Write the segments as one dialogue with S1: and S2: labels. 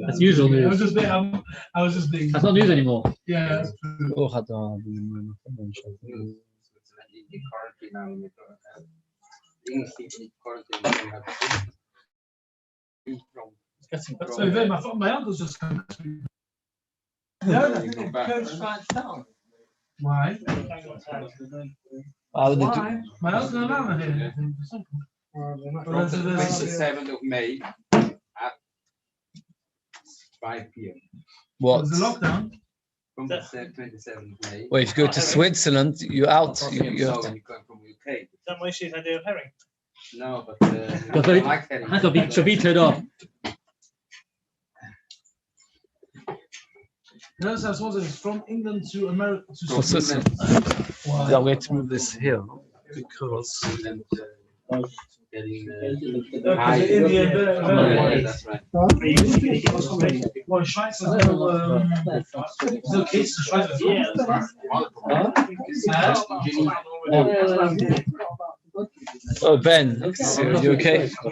S1: That's usual news.
S2: I was just being.
S1: That's not news anymore.
S2: Yeah, that's true. So then my uncle's just come back to me. No, I think the coach strikes down. Why?
S1: Why would they do?
S2: Why? My uncle and Anna here.
S3: From the 27th of May at 5 p.m.
S4: What?
S2: There's a lockdown.
S3: From the 27th of May.
S4: Well, if you go to Switzerland, you're out. You have to.
S3: You come from UK.
S5: Is that why she's idea of herring?
S3: No, but
S1: But
S3: I like herring.
S1: Has to be vetoed off.
S2: No, so I was wondering, it's from England to America to
S4: For Switzerland.
S2: Wow.
S4: Yeah, we have to move this here because.
S3: Getting
S2: Okay, in the end,
S3: that's right.
S2: well, Schweiz is no case to Schweiz.
S4: Oh, Ben, so you okay?
S2: I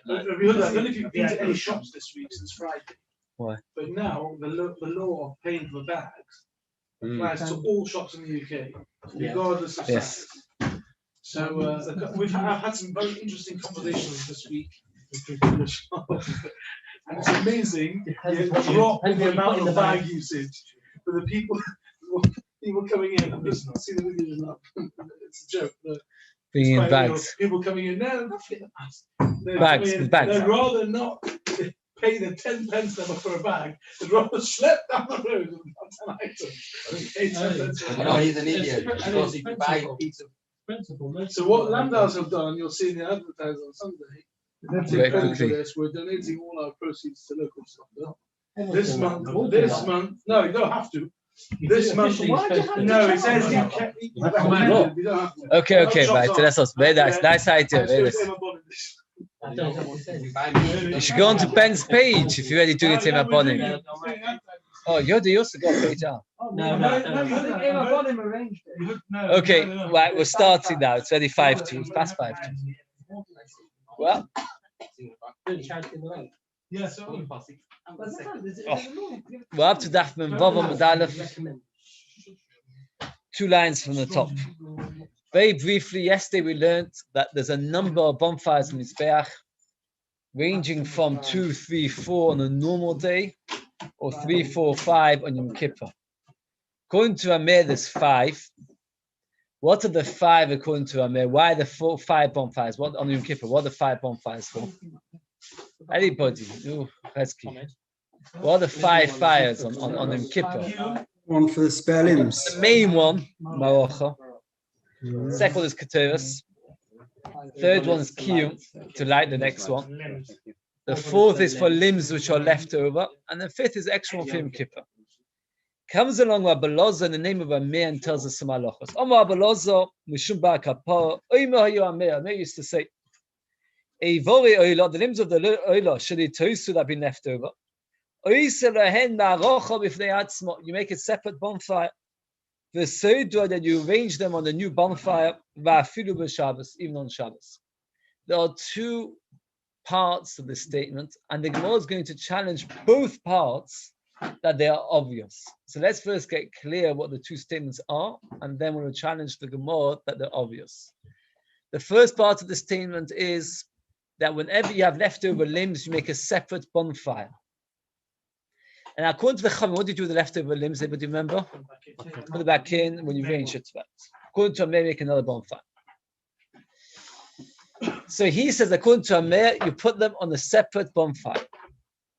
S2: don't know if you've been to any shops this week since Friday.
S4: Why?
S2: But now the law of paying for bags applies to all shops in the UK, regardless of size. So I've had some very interesting conversations this week with people in the shop. And it's amazing the drop in the amount of bag usage for the people coming in. I'm just not seeing the videos now. It's a joke.
S4: Being in bags.
S2: People coming in now.
S4: Bags.
S2: They'd rather not pay the 10 pence number for a bag. They'd rather schlep down the road with 10 items. Pay 10 pence for a
S3: No,
S2: bag.
S3: he's an idiot. Because if you buy a piece of
S2: So what Landau's have done, you'll see in the advertising on Sunday, they're taking credit for this. We're donating all our proceeds to local stuff. This month, no, you don't have to. This month, no, it says you can't. You don't have to.
S4: Okay, right. So that's us. Very nice idea. Very nice. You should go on to Ben's page if you're ready to get him up on him. Oh, you also got a page out. Okay, right, we're starting now. It's ready 5-2. It's past 5-2. Well,
S2: Yeah, so
S4: we're up to Dafman Vavam Medalef. 2 lines from the top. Very briefly, yesterday we learned that there's a number of bonfires in Mizbeach, ranging from 2, 3, 4 on a normal day, or 3, 4, 5 on Yom Kippur. According to Amir, there's 5. What are the 5 according to Amir? Why the 5 bonfires? What on Yom Kippur? What are the 5 bonfires for? Anybody? What are the 5 fires on Yom Kippur?
S6: One for the spare limbs.
S4: The main one, Marocha. Second one is Keteris. Third one is Kiyum, to light the next one. The fourth is for limbs which are left over. And the fifth is extra one for Yom Kippur. Comes along Rabbi Loza in the name of Amir and tells us some halachos. Rabbi Loza, Mishum Bar Kapar, Omer Hayu Amir. Amir used to say, Eivori Oila, the limbs of the Oila, should it toast that have been left over. You make a separate bonfire. The Seudra that you arrange them on the new bonfire, even on Shabbos. There are 2 parts of the statement, and the Gemara is going to challenge both parts that they are obvious. So let's first get clear what the 2 statements are, and then we'll challenge the Gemara that they're obvious. The first part of the statement is that whenever you have leftover limbs, you make a separate bonfire. And according to the Chachamim, what do you do with the leftover limbs? Anybody remember? Put it back in when you arrange it. According to Amir, make another bonfire. So he says, according to Amir, you put them on a separate bonfire.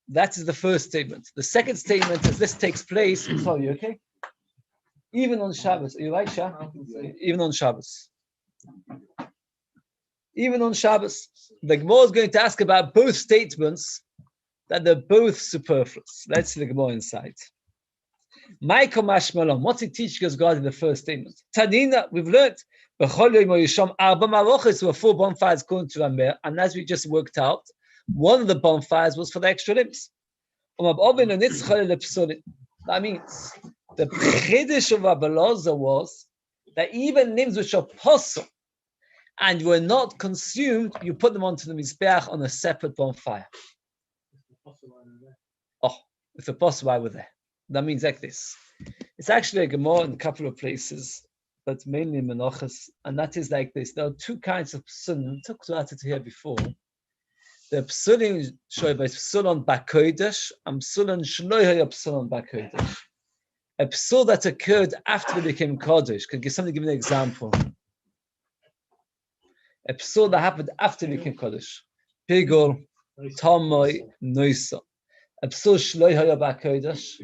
S4: That is the first statement. The second statement is this takes place. Sorry, okay? Even on Shabbos. Are you right, Shah? Even on Shabbos. Even on Shabbos. The Gemara is going to ask about both statements, that they're both superfluous. Let's see the Gemara inside. Michael Mashmalom, what's he teaching us regarding the first statement? Tanina, we've learned, there were 4 bonfires according to Amir, and as we just worked out, one of the bonfires was for the extra limbs. That means the chiddush of Rabbi Loza was that even limbs which are possible, and were not consumed, you put them onto the Mizbeach on a separate bonfire. Oh, if the possible, why were there? That means like this. It's actually a Gemara in a couple of places, but mainly in Menachos, and that is like this. There are two kinds of psulim. We talked about it here before. The psulim show by psulon bakodesh and psulon shloihay psulon bakodesh. A psul that occurred after they became kodesh. Can somebody give me an example? A psul that happened after they became kodesh. Pigol, Tomoy, Noisa. A psul shloihay bakodesh.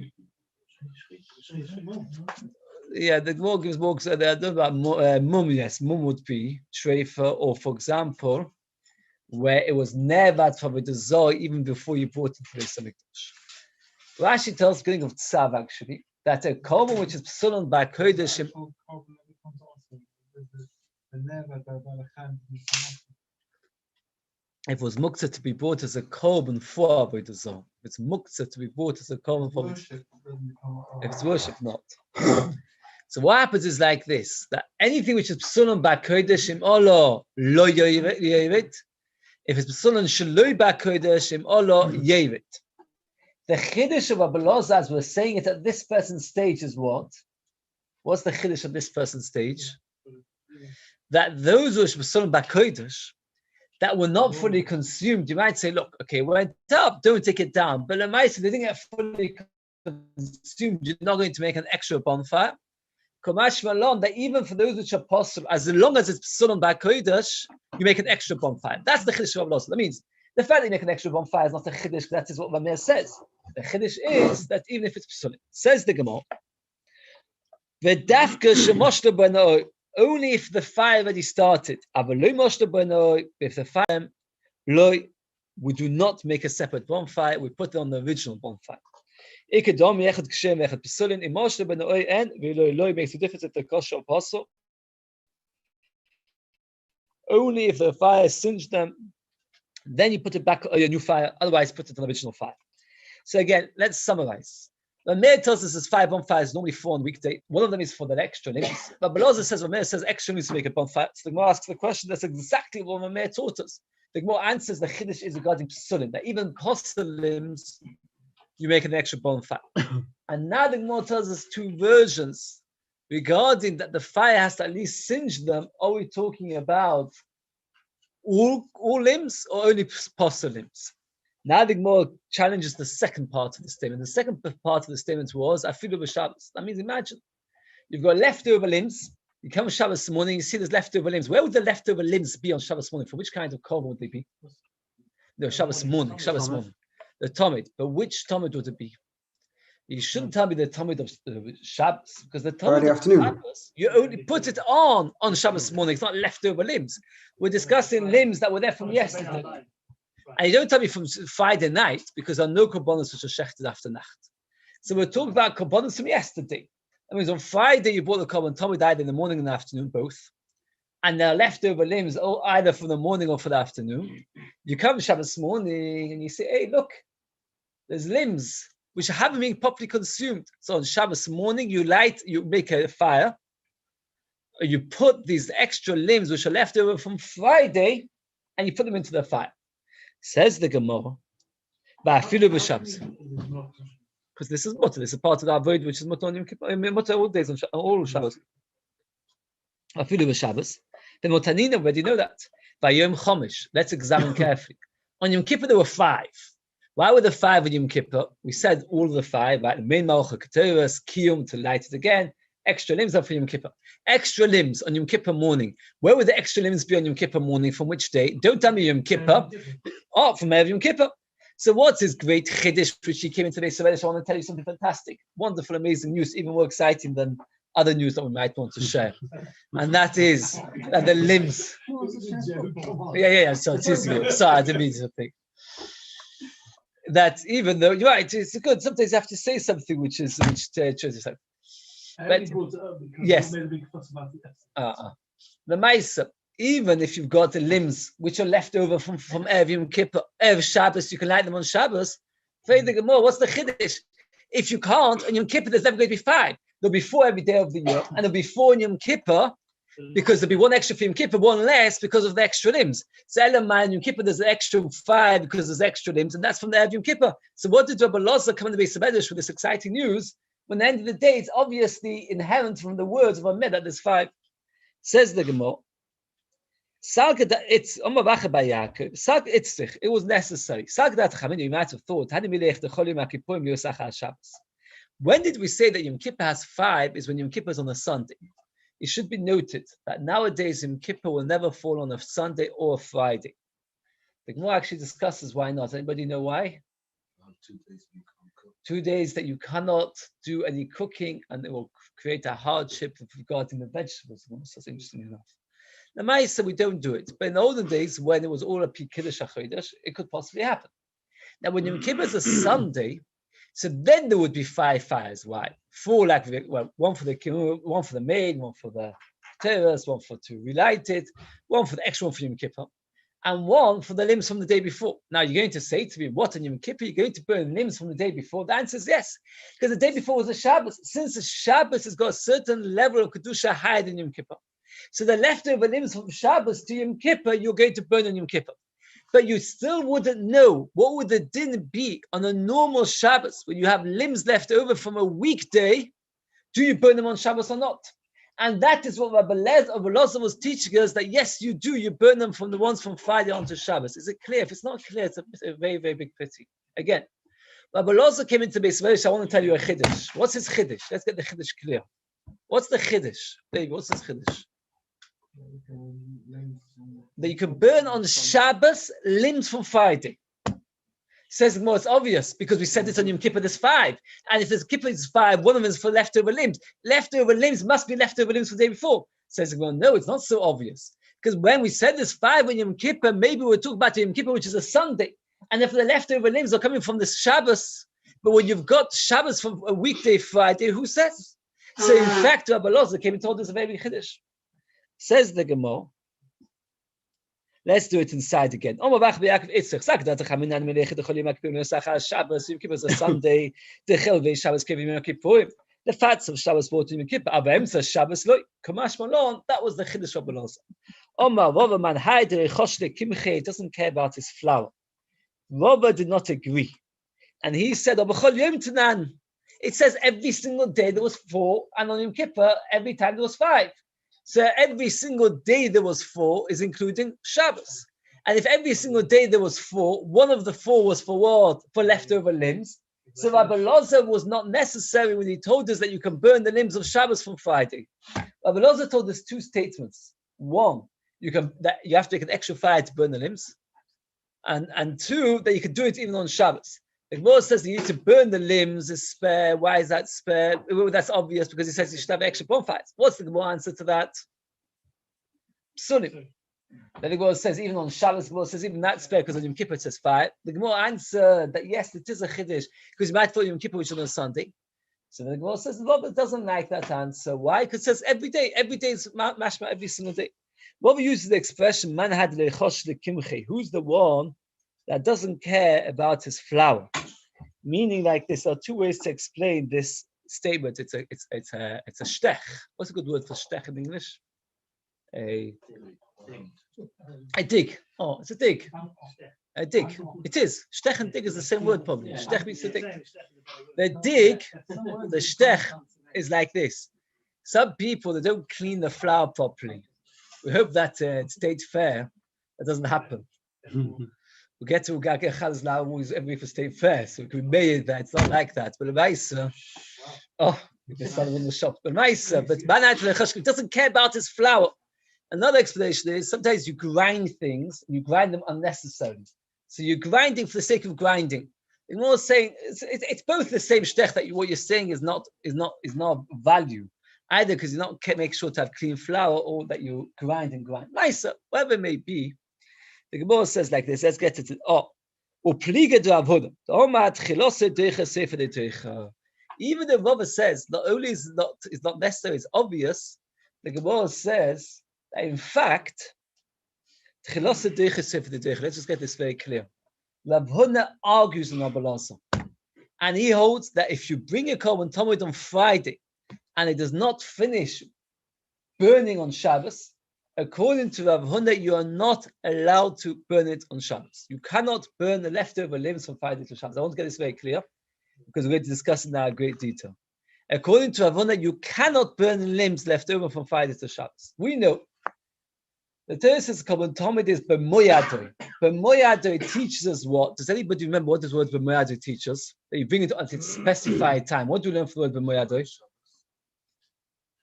S4: Yeah, the Gemara gives more about mum. Yes, mum would be shreifa, or for example, where it was never for the zoh even before you brought it to the Mikdash. Rashi tells, beginning of Tzav actually, that a korban which is psulon by kodesh. If it was muktzah to be brought as a korban for avodah zarah, it's muktzah to be brought as a korban for worship. If it's worship, not. So what happens is like this: that anything which is psulon by kodesh im olo lo yoyevit. If it's psulon sheloi by kodesh im olo yevit. The chiddush of Rabbi Loza, as we're saying it at this person's stage, is what? What's the chiddush of this person's stage? That those which were psulon by kodesh, that were not fully consumed, you might say, look, okay, it went up, don't take it down. But if they didn't get fully consumed, you're not going to make an extra bonfire. Kamash malon, that even for those which are possible, as long as it's psulon by kodesh, you make an extra bonfire. That's the chiddush of Rabbi Loza. That means the fact that you make an extra bonfire is not a chiddush, that is what Ramir says. The chiddush is that even if it's psulon, says the Gemara, v'dafka shemoshta b'noi, only if the fire already started. If the fire, we do not make a separate bonfire, we put it on the original bonfire. Makes a difference if the kosher apostle. Only if the fire singed them, then you put it back on your new fire, otherwise put it on the original fire. So again, let's summarize. When Meir tells us there's 5 bonfires, normally 4 on weekday. One of them is for the extra limbs. But Beloza says when Meir says extra needs to make a bonfire. So the Gemara asks the question, that's exactly what Meir taught us. The Gemara answers the chiddush is regarding psulim, that even kosher limbs, you make an extra bonfire. And now the Gemara tells us 2 versions regarding that the fire has to at least singe them. Are we talking about all limbs or only kosher limbs? Now the Gemara challenges the second part of the statement. The second part of the statement was afilu b'Shabbos. That means imagine you've got leftover limbs. You come on Shabbos morning, you see there's leftover limbs. Where would the leftover limbs be on Shabbos morning? For which kind of korban would they be? No, Shabbos morning. The Talmud. But which Talmud would it be? You shouldn't tell me the Talmud of Shabbos, because the Talmud of Shabbos, you only put it on Shabbos morning. It's not leftover limbs. We're discussing limbs that were there from yesterday. And you don't tell me from Friday night, because there are no korbanos which are shechted after Nacht. So we're talking about korbanos from yesterday. That means on Friday you bought the korban, Tommy died in the morning and the afternoon, both. And there are leftover limbs, either for the morning or for the afternoon. You come Shabbos morning and you say, hey, look, there's limbs which haven't been properly consumed. So on Shabbos morning, you make a fire, or you put these extra limbs which are left over from Friday, and you put them into the fire. Says the Gemara, because this is mutter. This is part of our void, which is mutter on Yom Kippur, mutter all days on all Shabbos. Afilu b'Shabbos. The Motanina already know that. By Yom Chomish, let's examine carefully. On Yom Kippur there were 5. Why were the 5 on Yom Kippur? We said all of the 5, right? The main malcha keteras, kiyum to light it again. Extra limbs are for Yom Kippur. Extra limbs on Yom Kippur morning. Where would the extra limbs be on Yom Kippur morning? From which day? Don't tell me Yom Kippur. Oh, from Yom Kippur. So what's his great chiddush which he came in today? So I want to tell you something fantastic, wonderful, amazing news, even more exciting than other news that we might want to share. And that is that the limbs. Yeah. So it is good. Sorry, I didn't mean to think. That even though you're right, it's good. Sometimes you have to say something which shows yourself. But yes, the Maisa, even if you've got the limbs which are left over from Erev Yom Kippur, Erev Shabbos, you can light them on Shabbos. What's the chiddush? If you can't, on Yom Kippur, there's never going to be 5. There'll be 4 every day of the year, and there'll be 4 on Yom Kippur. because there'll be one extra for Yom Kippur, one less because of the extra limbs. So Elamai Yom Kippur, there's an extra 5 because there's extra limbs, and that's from the Erev Yom Kippur. So what did Rabbi Loza come in the Beis Medrash with this exciting news? When at the end of the day, it's obviously inherent from the words of Ahmed that there's 5. Says the Gemara, it's it was necessary. You might have thought, when did we say that Yom Kippur has 5 is when Yom Kippur is on a Sunday. It should be noted that nowadays Yom Kippur will never fall on a Sunday or a Friday. The Gemara actually discusses why not. Anybody know why?
S1: 2 days you can't cook.
S4: 2 days that you cannot do any cooking, and it will create a hardship regarding the vegetables. That's interesting enough. The Maisa, we don't do it. But in the olden days, when it was all a Kiddush HaChodesh, it could possibly happen. Now, when Yom Kippur is a Sunday, so then there would be 5 fires. Why? 4, like, well, one for the maid, one for the terrace, one for to relight it, one for the extra one for Yom Kippur, and one for the limbs from the day before. Now, you're going to say to me, what on Yom Kippur? You're going to burn limbs from the day before? The answer is yes, because the day before was the Shabbos. Since the Shabbos has got a certain level of Kedusha higher than Yom Kippur. So the leftover limbs from Shabbos to Yom Kippur, you're going to burn on Yom Kippur. But you still wouldn't know what would the din be on a normal Shabbos when you have limbs left over from a weekday. Do you burn them on Shabbos or not? And that is what Rabbi Loza was teaching us, that yes, you do. You burn them from the ones from Friday on to Shabbos. Is it clear? If it's not clear, it's a very, very big pity. Again, Rabbi Loza came into Beis Medrash. I want to tell you a chiddush. What's his chiddush? Let's get the chiddush clear. What's the chiddush? Baby, what's his chiddush? That you can burn on Shabbos limbs from Friday. Says more, it's obvious because we said it on Yom Kippur, there's 5. And if there's Kippur, there's 5, one of them is for leftover limbs. Leftover limbs must be leftover limbs for the day before. Says, well, no, it's not so obvious. Because when we said there's 5 on Yom Kippur, maybe we're talking about Yom Kippur, which is a Sunday. And if the leftover limbs are coming from the Shabbos, but when you've got Shabbos from a weekday Friday, who says? So in fact, Rabbi Loza came and told us a very chiddush. Says the Gemara. Let's do it inside again. The fats of Shabbos brought to Yom Kippur. Shabbos loy. Kamash malon. That was the chiddush of Rabbi Loza. Doesn't care about his flour. Rabbi did not agree, and he said, it says every single day there was 4, and on Yom Kippur every time there was 5. So every single day there was 4 is including Shabbos. And if every single day there was 4, one of the 4 was for what? For leftover limbs. So Rabbi Loza was not necessary when he told us that you can burn the limbs of Shabbos from Friday. Rabbi Loza told us 2 statements. 1, you have to take an extra fire to burn the limbs. And 2, that you can do it even on Shabbos. The Gemara says you need to burn the limbs, is spare. Why is that spare? Well, that's obvious because he says you should have extra bonfires. What's the Gemara answer to that? Psulim. Then the Gemara says even on Shabbos, the Gemara says even that's spare because on Yom Kippur it says fire. The Gemara answered that yes, it is a chiddush because you might thought Yom Kippur which is on a Sunday. So the Gemara says the Rabbi doesn't like that answer. Why? Because it says every day is mashma every single day. Rabbi uses the expression man had lechosh lekimche. Who's the one that doesn't care about his flour? Meaning like this, there are 2 ways to explain this statement. It's a shtech. What's a good word for shtech in English? A dig. Oh, it's a dig. A dig. It is. Shtech and dig is the same word probably. Shtech means to dig. The dig, the shtech, is like this. Some people, they don't clean the flour properly. We hope that at State Fair, that doesn't happen. We get to Chaz now always every for State Fair, so we can make that. It's not like that. But the Beis, they started in the shop. But Beis, doesn't care about his flour. Another explanation is sometimes you grind things, and you grind them unnecessarily. So you're grinding for the sake of grinding. You're more saying it's both the same shtech that what you're saying is not value. Either because you not make sure to have clean flour, or that you grind. Nicer, whatever it may be. The Gemara says like this. Let's get to even the Rabbi says not only is not necessary, it's obvious. The Gemara says that in fact, let's just get this very clear. Rav Huna argues in Rabbi Loza, and he holds that if you bring a korban tamid on Friday and it does not finish burning on Shabbos, according to Rav Huna, you are not allowed to burn it on Shabbos. You cannot burn the leftover limbs from Friday to Shabbos. I want to get this very clear because we're going to discuss it now in great detail. According to Rav Huna, you cannot burn limbs left over from Friday to Shabbos. We know the Torah says Talmud is b'moyadoi. B'moyadoi teaches us what? Does anybody remember what this word b'moyadoi teaches? That you bring it at its specified time. What do you learn from the word b'moyadoi?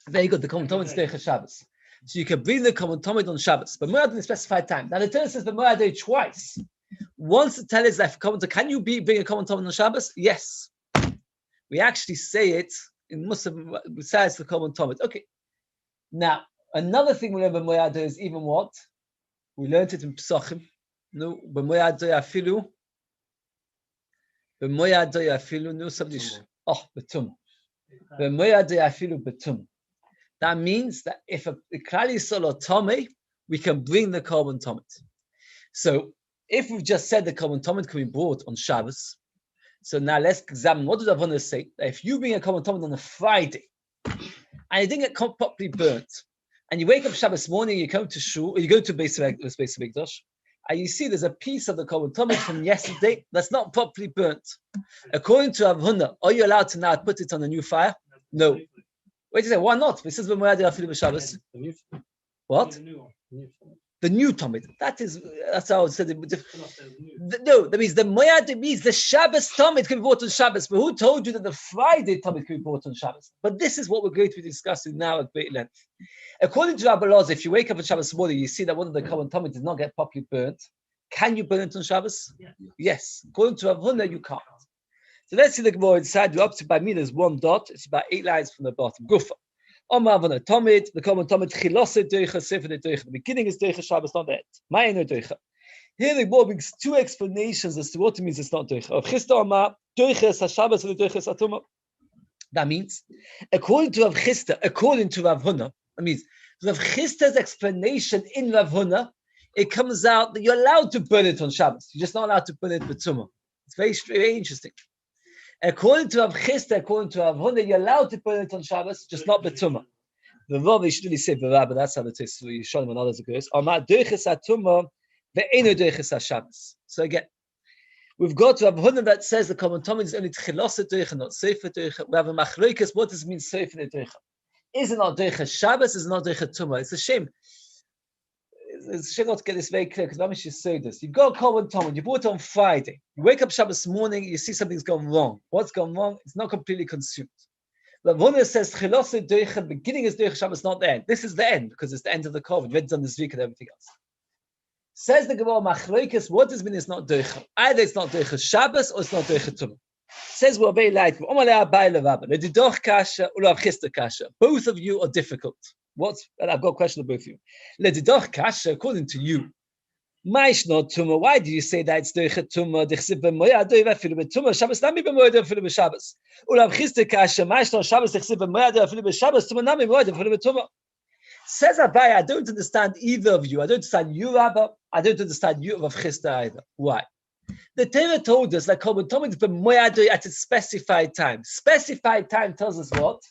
S4: Very good. The Talmud is Deicha Shabbos. So you can bring the Talmud on Shabbos. B'moyadoi in a specified time. Now the Torah says b'moyadoi twice. Once the Torah is like, can you bring a Talmud on Shabbos? Yes. We actually say it in Muslim besides the Talmud. Okay. Now, another thing we learn b'moyadoi is even what? We learned it in Pesachim. No, b'moyadoi afilu. B'moyadoi afilu. No, somebody. Betum. B'moyadoi afilu betum. That means that if a klal yisrael or tomei, we can bring the korban tomid. So, if we've just said the korban tomid can be brought on Shabbos, so now let's examine what does Rav Huna say. That if you bring a korban tomid on a Friday and it didn't get properly burnt, and you wake up Shabbos morning, you come to Shiur, or you go to Beis, and you see there's a piece of the korban tomid from yesterday that's not properly burnt. According to Rav Huna, are you allowed to now put it on a new fire? No. Wait a second, why not? This is Shabbos. What? The new tomid. That's how I said it. No, that means the moyad means the Shabbos tomid can be bought on Shabbos. But who told you that the Friday tomid can be bought on Shabbos? But this is what we're going to be discussing now at great length. According to Rabbi laws, if you wake up on Shabbos morning, you see that one of the common tomid did not get properly burnt. Can you burn it on Shabbos? Yeah. Yes. According to Rav Huna, you can't. So let's see the Gemara inside. You're up to by me. There's one dot. It's about 8 lines from the bottom. Gufa. Omavana tomid. The common tomid chilose deicha sefer deicha. The beginning is deicha Shabbos, not the end. Ma'eno deicha. Here the Gemara brings 2 explanations as to what it means it's not deicha. Of Chista Oma deicha es Shabbos and deicha es Atuma. That means, according to Rav Chista, according to Rav Huna, that means Rav Chista's explanation in Rav Huna, it comes out that you're allowed to burn it on Shabbos. You're just not allowed to burn it b'tumah. It's very interesting. According to Rav Chista, according to Rav Huna, you're allowed to burn it on Shabbos, just not b'tumah. The Rabbi should really say but that's how it is. So you show them another goes. So again, we've got Rav Huna that says the common tomid is only tchilasa deicha, not sefer deicha. We have a machlokas. What does it mean sefer deicha? Is it not deicha Shabbos? Is it not deicha tumah? It's a shame. It's a shame not to get this very clear because let me just say this. You go common tomid. You bought it on Friday. You wake up Shabbos morning. You see something's gone wrong. What's gone wrong? It's not completely consumed. Rav Huna says tchilasa deicha. Beginning is deicha Shabbos, not the end. This is the end because it's the end of the korban. Read on this week and everything else. Says the Gemara machlokas, what does it mean it's not deicha? Either it's not deicha Shabbos or it's not deicha tumah. Says we're very light. Both of you are difficult. And I've got a question of both of you. Ledidoch kasha, according to you. Why do you say that it's deicha tumah? Dichsiv b'moyadoi v'afilu b'tumah. Shabbos nami b'moyadoi v'afilu b'Shabbos. Ulav chista kasha. Ma'ishno Shabbos dichsiv b'moyadoi v'afilu b'Shabbos. Tumah nami b'moyadoi v'afilu b'tumah. Says Rabbi, I don't understand either of you. I don't understand you, Rabbi. I don't understand you, Rav Chista, either. Why? The Torah told us that Korban Tomid is b'moyadoi at a specified time. Specified time tells us what?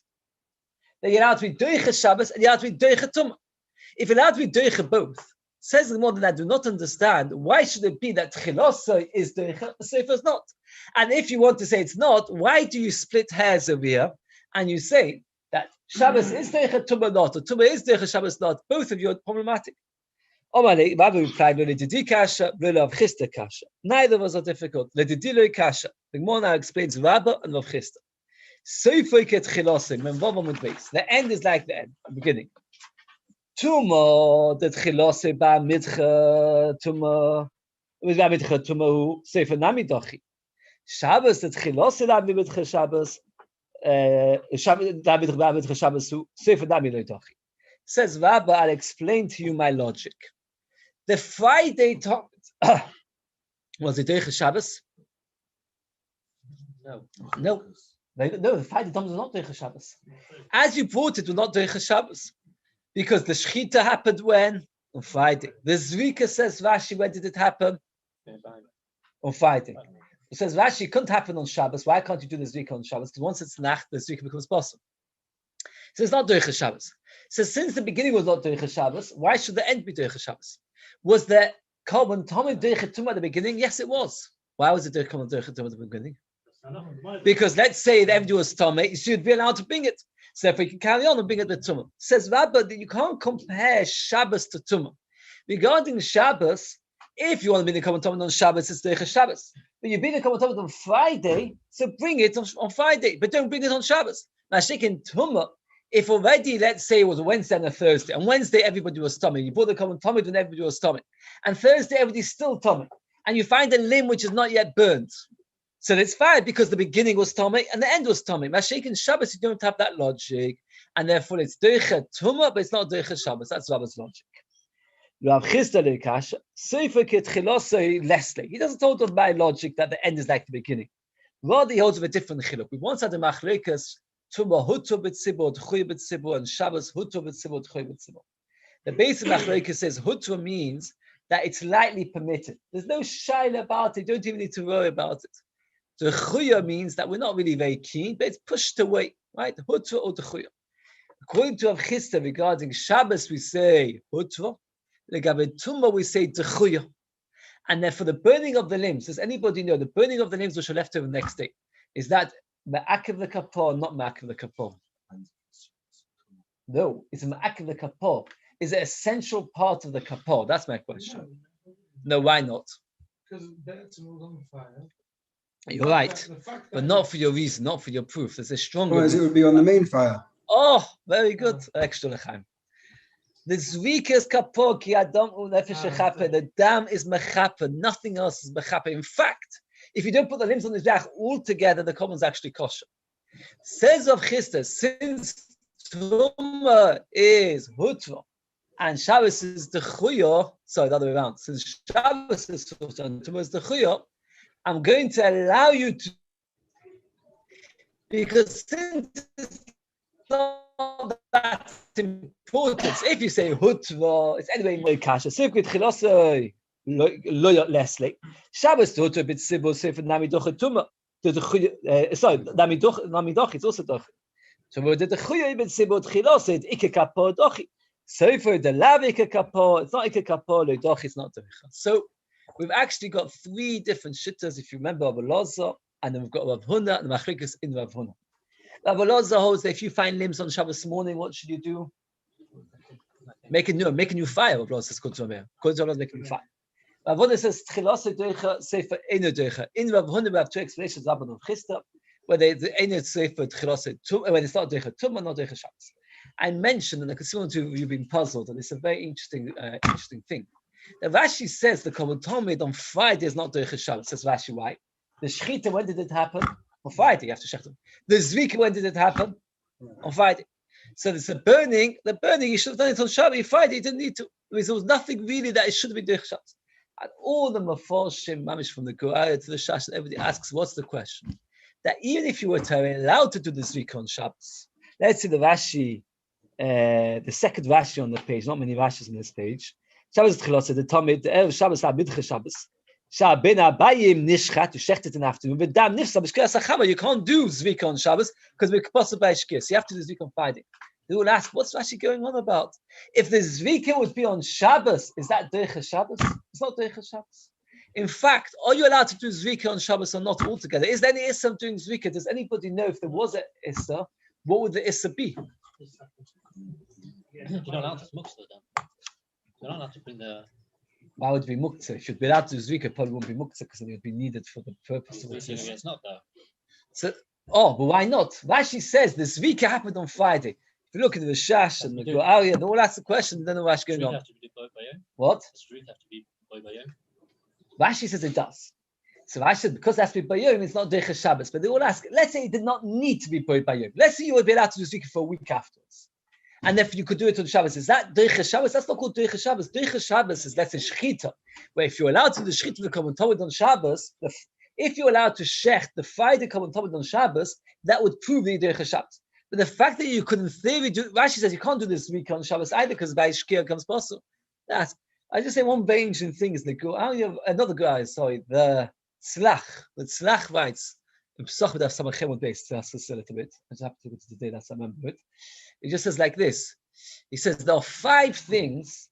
S4: That you're allowed to be deicha Shabbos and you're allowed to be deicha Tumah. If you're allowed to be deicha both, says the more than I do not understand, why should it be that Chilosa is deicha, Sefer is not? And if you want to say it's not, why do you split hairs over here and you say that Shabbos is deicha Tumah not, or Tumah is deicha Shabbos not? Both of you are problematic. Neither of us are difficult. The Gemara now explains Rabbi and Rav Chista. The end is like the end, the beginning. Tuma, the Chilose ba mitcha, Tuma, with ba mitcha, Tuma, Sefer nami dochi. Shabbos, the Chilose ba mitcha Shabbos, Shabbos ba mitcha Shabbos, Sefer nami dochi. Says Rabbi, I'll explain to you my logic. The Friday Tomid, was it deicha Shabbos? No. The Friday Tomid was not deicha Shabbos. As you brought it, was not deicha Shabbos. Because the Shechita happened when? On Friday. The Zvika says, Rashi, when did it happen? On Friday. It says, Rashi, it couldn't happen on Shabbos. Why can't you do the Zvika on Shabbos? Because once it's Nacht, the Zvika becomes possible. So it's not deicha Shabbos. So since the beginning was not Doicha Shabbos, why should the end be Doicha Shabbos? Was the Korban Tomid Doicha Tumah at the beginning? Yes, it was. Why was it Doicha Tumah at the beginning? Because let's say that everyone was Tomid, you should be allowed to bring it. So if we can carry on and bring it to Tumah. Says Rabbi that you can't compare Shabbos to Tumah. Regarding Shabbos, if you want to bring the Korban Tomid on Shabbos, it's Doicha Shabbos. But you bring the Korban Tomid on Friday, so bring it on Friday, but don't bring it on Shabbos. Now, in Tumah, if already, let's say it was a Wednesday and a Thursday, and Wednesday everybody was tummy, you brought the Korban Tomid when everybody was tummy, and Thursday everybody's still tummy, and you find a limb which is not yet burnt, so that's fine because the beginning was tummy and the end was tummy. In Shabbos, you don't have that logic, and therefore it's Doicha Tumah, but it's not Doicha Shabbos. That's Rabbi's logic. Rav Chisda lekasha, Sefer Ketchilosei Leslie. He doesn't hold on by logic that the end is like the beginning. Rather, he holds of a different chiluk. We once had the machlekas. Tumah hutu b'tzibur, t'chuy b'tzibur, and Shabbos hutu b'tzibur, t'chuy b'tzibur. The basic machlokes says hutu means that it's lightly permitted. There's no shaila about it. You don't even need to worry about it. The chuya means that we're not really very keen, but it's pushed away, right? Hutu or the chuya. According to Rav Chisda, regarding Shabbos, we say hutu. Regarding Tumah, we say t'chuya. And then for the burning of the limbs, does anybody know the burning of the limbs which are left over the next day? Is that Ma'akev the kapor, not Ma'akev the kapor? No, it's Ma'akev the kapor. Is it an essential part of the kapor? That's my question. No, why not?
S2: Because it's on fire.
S4: You're right, but not for your reason, not for your proof. There's a stronger.
S5: Otherwise, it would be on the main fire.
S4: Oh, very good. Extra lechaim. The zvikas kapor ki adam unefesh mechaper. The dam is mechaper. Nothing else is mechaper. In fact, if you don't put the limbs on the zach all together, the korban is actually kosher. Says Rav Chisda, since Tumah is hutva and Shabbos is the chuyo, sorry, the other way around. Since Shabbos is hutva and Tumah is the chuyo, I'm going to allow you to, because since it's not that important, if you say hutva, it's anyway more kasha. So if you chilosoi. Leslie, Shabbos to a bit civil sefer namidoch tumah. Sorry, namidoch is also doch. So we did the chuya bit civil chilos it ikke kapor dochi. So for the lav ikke kapor, it's not ikke kapor le doch. It's not docha. So we've actually got three different shittas. If you remember Rav Elazar, and then we've got Rav Huna and the machrikas in Rav Huna. Rav Elazar holds that if you find limbs on Shabbos morning, what should you do? Make a new fire. Rav Elazar says, "Good to me." Good to make a new fire. Rav Huna says, "Tchilasa doicha sefer eino doicha." In Rav Huna, we have two explanations of Rav Chisda, where they eino sefer tchilasa tumah, when it's not doicha tumah, not doicha Shabbos. I mentioned, and I can see one of you being puzzled, and it's a very interesting thing. The Rashi says the Korban Tomid on Friday is not doicha Shabbos. Says Rashi, why? The shechita, when did it happen? On Friday, you have to shecht them. The zvika, when did it happen? On Friday. So there's the burning, you should have done it on Shabbat. Friday, you didn't need to. Because there was nothing really that it should be doicha Shabbos. And all the maforshim, mamish from the Guraya to the Shash, and everybody asks, what's the question? That even if you were allowed to do the zvika on Shabbos, let's see the Rashi, the second Rashi on the page, not many Rashis on this page. Shabbos Tchilosah, the Tomid, the Erev Shabbos, Midcha Shabbos. Ben Abayim Nishchat, you shecht it in the afternoon. But Dam Nifsa, B'Shkir Sachama, you can't do zvika on Shabbos because we're possible by Shkir. So you have to do zvika on Friday. They will ask, what's Rashi going on about? If the zvika would be on Shabbos, is that doicha Shabbos? It's not doicha Shabbos. In fact, are you allowed to do zvika on Shabbos or not altogether? Is there any issa doing zvika? Does anybody know if there was an issa, what would the issa be?
S6: You're not allowed to smoke still then. You're not allowed to bring the...
S4: Why would it be muktzah? If you'd be allowed to do zvika, it probably wouldn't be muktzah because then it would be needed for the purpose of it.
S6: It's not though.
S4: So, but why not? Rashi says the zvika happened on Friday. If you look at the Shash and the Go'aria, they all ask the question, then the Rashi going on. What?
S6: The street have to be by Bayom.
S4: Rashi says it does. So Rashi said because it has to be Bayom, it's not Doicha Shabbos. But they all ask, let's say it did not need to be Bayom. Let's say you would be allowed to do zvika for a week afterwards. And if you could do it on Shabbos, is that Doicha Shabbos? That's not called Doicha Shabbos. Doicha Shabbos is, let's say, Shechita, where if you're allowed to do Shechita the Korban Tomid on Shabbos, if you're allowed to Shech the Friday Korban Tomid on Shabbos, that would prove the Doicha Shabbos. But the fact that you could, in theory, do, Rashi says you can't do this week on Shabbos either because by Shkia comes possible. That's, I just say one very interesting thing is the another guy, sorry, the Tzlach. The Tzlach writes, in Pesach with Samachem on Beis, that's a little bit. I just have to go to the day that I remember it. It just says like this. He says there are 5 things.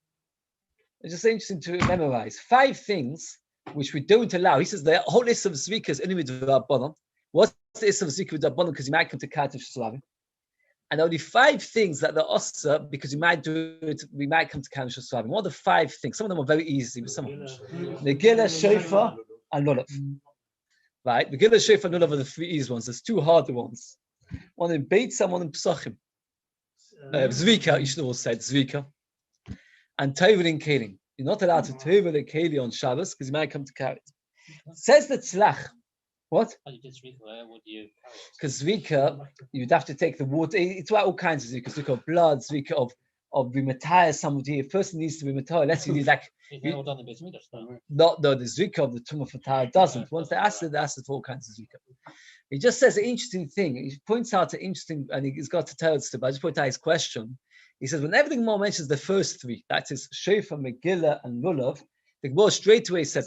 S4: It's just interesting to memorize 5 things which we don't allow. He says the whole list of zvika is only with Rabbanon. What's the list of zvika with Rabbanon? Because you might come to Katif Sheslavim. And only 5 things that are also because you might do it, we might come to Katif Sheslavim. What are the 5 things? Some of them are very easy. Some of them. Megillah, Shofar, and Lulav. Right? Megillah, Shofar, and Lulav are the 3 easy ones. There's 2 harder ones. One in Beis and one in Pesachim. Zvika, you should have said Zvika. And Tovin Kelim. You're not allowed to Tovin and Kelim on Shabbos because you might come to carry it. Says the Tzlach. What? Because Zvika, you'd have to take the water. It's about all kinds of Zvika. Zvika of blood, Zvika of Bimataya, somebody. A person needs to be Mataya. Let's say like. Not the Zvika of the Tumah Fatah doesn't. Once they ask it for all kinds of Zvika. He just says an interesting thing. He points out an interesting, and he's got to tell us to, but I just point out his question. He says, when everything more mentions the first 3, that is Shofar, Megillah, and Lulav, the Gemara straight away says,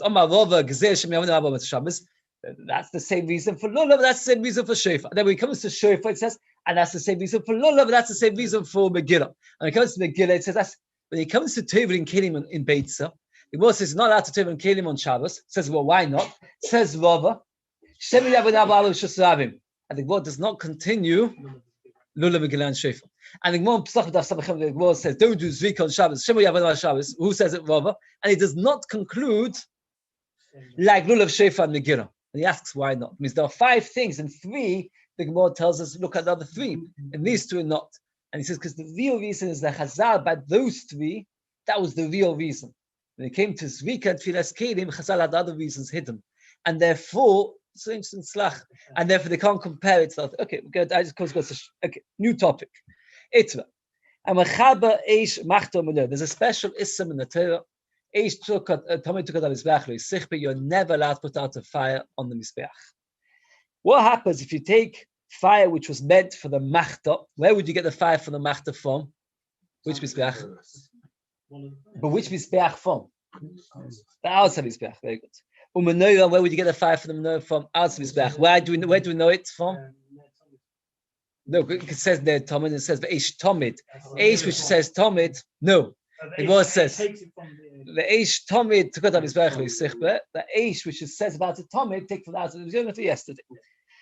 S4: that's the same reason for Lulav, that's the same reason for Shofar. And then when it comes to Shofar, it says, and that's the same reason for Lulav, that's the same reason for Megillah. And when it comes to Megillah, it says, that's when it comes to Tovin and Kelim in Beitza, the Gemara says, it's not allowed to Tovin and Kelim on Shabbos. It says, well, why not? It says, Rava, and the Gemara does not continue Lulav, Megillah, and Shofar. And the Gemara says, don't do Zvika on Shabbos. Who says it, Rava? And he does not conclude like Lulav, Shofar, and Megillah. And he asks, why not? It means there are 5 things, and 3, the Gemara tells us, look at the other 3, and these 2 are not. And he says, because the real reason is that Chazal, by those 3, that was the real reason. When it came to Zvika and Tfilas Kelim, Chazal had other reasons hidden. And therefore, it's an interesting slach, and therefore they can't compare it. So, okay, good. I just go to new topic. Itva. And Mechaba Eish Machto Menor. There's a special ism in the Torah. Eish took Tomei took out of Mizbeach. You're never allowed to put out a fire on the Mizbeach. What happens if you take fire which was meant for the Machta? Where would you get the fire for the Machta from? Which Mizbeach? But which Mizbeach from? The outside Mizbeach. Very good. Menorah, where would you get the fire for the menorah from? Outside Mizbeach. Where do we know it from? No, it says there Tomid. It says Eish Tomid. Eish which says Tomid. No, it was says the Eish Tomid took out of Mizbeach Sichbe. The Eish which says about the Tomid take from outside. It was only for yesterday.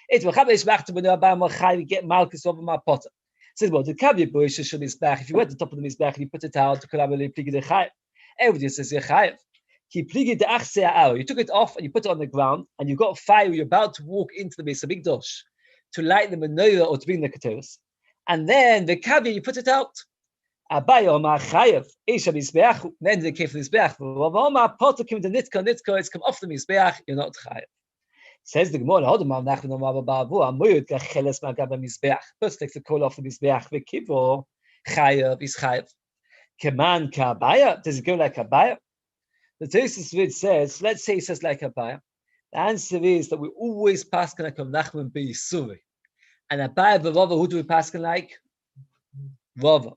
S4: It's what happens. We get Malchus over my potter. Says well, the Kavi Bush should Mizbeach. If you went to the top of the Mizbeach and you put it out to collaborate, plig the Chayev. Everybody says Chayev. You took it off and you put it on the ground, and you've got a fire. You're about to walk into the Beis Hamikdash to light the menorah or to bring the keteros, and then the kavi you put it out. Then they came for the mizbeach. It's come off the mizbeach. You're not chayev. Says the Gemara. First takes the coal off the mizbeach. The kivo chayev is chayev. Keman kabaya. Does it go like kabaya? The Tosfos says, let's say it says like Abaya. The answer is that we always pass like Nachman Be'Yisuri. And Abaya v'Rava, who do we pass like? Rava.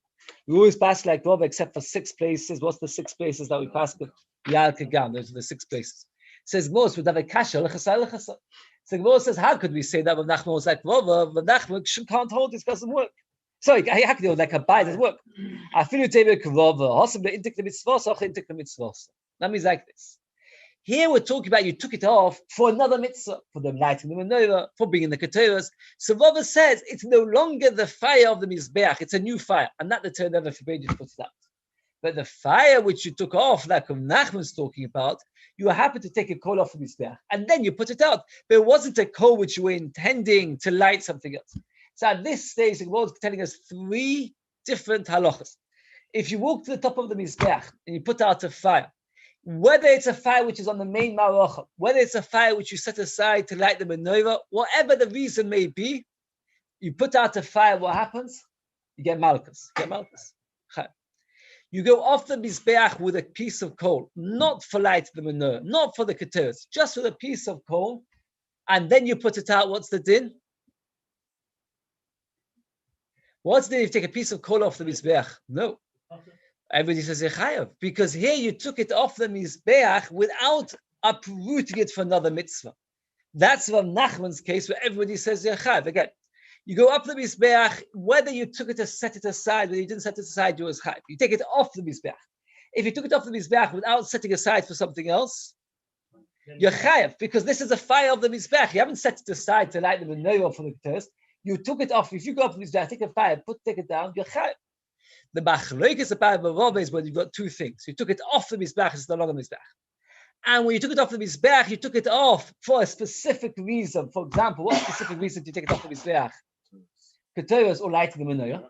S4: We always pass like Rava except for 6 places. What's the 6 places that we pass? Yal Kagam. Those are the 6 places. It says most would have a kasha l'chasar. So the Gemara says, how could we say that when Nachman was like Rava? But Nachman can't hold this, doesn't work. Sorry, how can you like Abaya doesn't work? I feel you take Rava. Possibly intik the mitzvahs, or intik the mitzvahs. That means like this. Here we're talking about you took it off for another mitzvah, for the lighting the menorah, for bringing the keteros. So Rava says it's no longer the fire of the mizbeach; it's a new fire, and that the Torah never forbade you to put it out. But the fire which you took off, like Nachman's talking about, you were happy to take a coal off the mizbeach, and then you put it out. But it wasn't a coal which you were intending to light something else. So at this stage, the Gemara is telling us 3 different halachas. If you walk to the top of the mizbeach and you put out a fire, whether it's a fire which is on the main maracha, whether it's a fire which you set aside to light the menorah, whatever the reason may be, you put out a fire, what happens? You get malchus. You go off the mizbeach with a piece of coal, not for light the menorah, not for the keteros, just with a piece of coal, and then you put it out. What's the din? What's the din if you take a piece of coal off the mizbeach? No. Everybody says Yechayev, because here you took it off the mizbeach without uprooting it for another mitzvah. That's Rav Nachman's case where everybody says Yechayev. Again, You go up the Mizbeach, whether you took it to set it aside, whether you didn't set it aside, you was chayiv. You take it off the Mizbeach. If you took it off the Mizbeach without setting aside for something else, you're chayiv, because this is a fire of the Mizbeach. You haven't set it aside to light the menorah for the thirst. You took it off. If you go up the Mizbeach, take a fire, take it down, you're chayiv. The machlokes about Rabbi is when you've got two things. You took it off the Mizbeach, it's no longer Mizbeach. And when you took it off the Mizbeach, you took it off for a specific reason. For example, what specific reason did you take it off the Mizbeach? Keteros or lighting the menorah.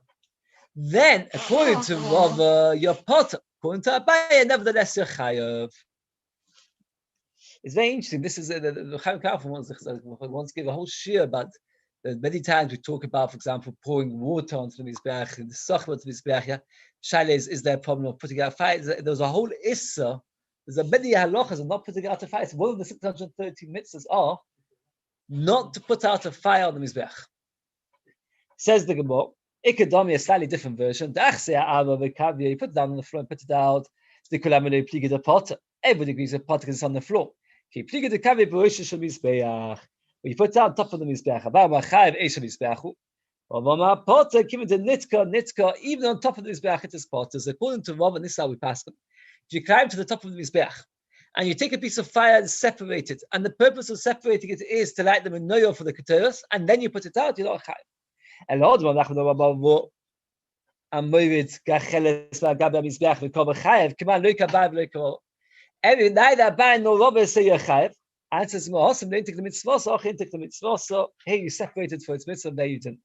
S4: Then, according to Rabbi, you're potter. According to Rabbi, nevertheless, you're chayav. It's very interesting. This is the Chaim Kaufman wants to give a whole shiur about many times we talk about, for example, pouring water onto the Mizbeach, the Sachma to the Mizbeach. Yeah? Shaila is there a problem of putting out fire? There's a whole issa. There's a many halachas of not putting out a fire. So one of the 630 mitzvahs are not to put out a fire on the Mizbeach. Says the Gemara, Ikadami, a slightly different version. You put it down on the floor and put it out. Everybody agrees that potter is on the floor. When you put it on top of the Mizbeach, even on top of the Mizbeach, it is potters. According to Rav, and this is how we pass them. If you climb to the top of the Mizbeach and you take a piece of fire and separate it, and the purpose of separating it is to light the menorah for the keteros, and then you put it out, you're not chayav. Neither Abba nor Rabbi say you're chayav. Answers more. Don't take the mitzvah, so take the mitzvah. So here you separated for its mitzvah, there you didn't.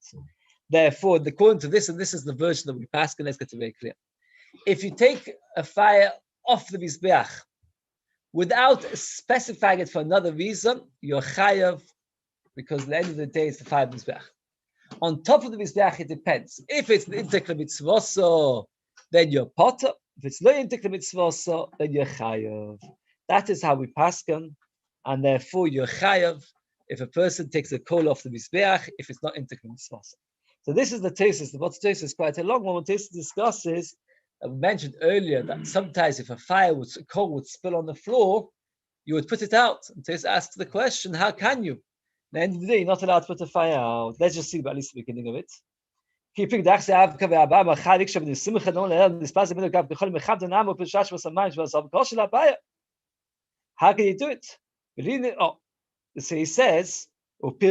S4: Therefore, according to this, and this is the version that we pass, and let's get it very clear. If you take a fire off the Mizbeach without specifying it for another reason, you're chayav, because at the end of the day, it's the fire of the Mizbeach. On top of the Mizbeach, it depends. If it's the intikla mitzvah, then you're potter. If it's not intikla mitzvah, then you're chayav. That is how we pasken, and therefore you're chayav if a person takes a coal off the Mizbeach, if it's not intikla mitzvah. So this is the tesis. The what's tesis is quite a long one. What tesis discusses, I mentioned earlier that sometimes if a coal would spill on the floor, you would put it out. And tesis asks the question, how can you? At the end of the day, you're not allowed to put the fire out. Let's just see about at least the beginning of it. How can you do it? So he says, that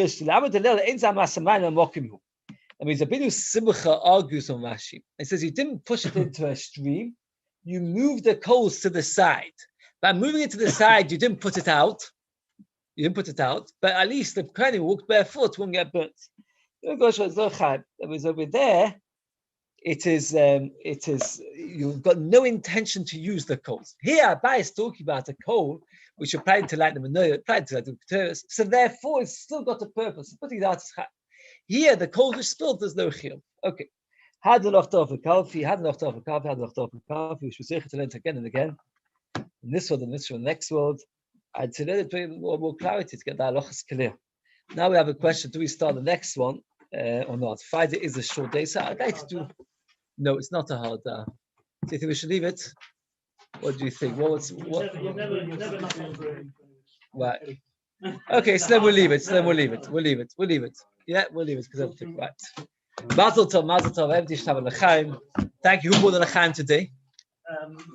S4: means Abinu Simcha argues on Rashi. It says he didn't push it into a stream, you moved the coals to the side. By moving it to the side, you didn't put it out. But at least the Kohen walked barefoot, won't get burnt. That means over there, it is you've got no intention to use the coals. Here, Beis is talking about a coal which you're planning to light the menorah, planning to light the keteros. So therefore, it's still got a purpose. Putting it out is chayv. Here, the coal which spilled, there's no chiyuv. Okay. Had the locht off a kalfi, which was to learn again and again. In this world, and this one, the next world. And to learn it with more clarity to get that halachas clear. Now we have a question: do we start the next one or not? Friday is a short day, so I'd like to do. No, it's not a hard. Do you think we should leave it? What do you think? What?
S2: You never
S4: Right. Okay, so then we'll leave it. We'll leave it. Yeah, we'll leave it because everything right. Mazel tov, everything shtav l'chaim. Thank you. Who brought the l'chaim today?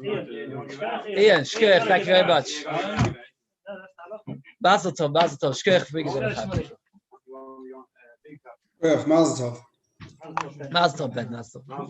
S4: Ian, shkech, thank you very much. Mazel tov, shkech, bring the l'chaim.
S1: Mazel tov.
S4: Mazel tov, Ben, mazel tov.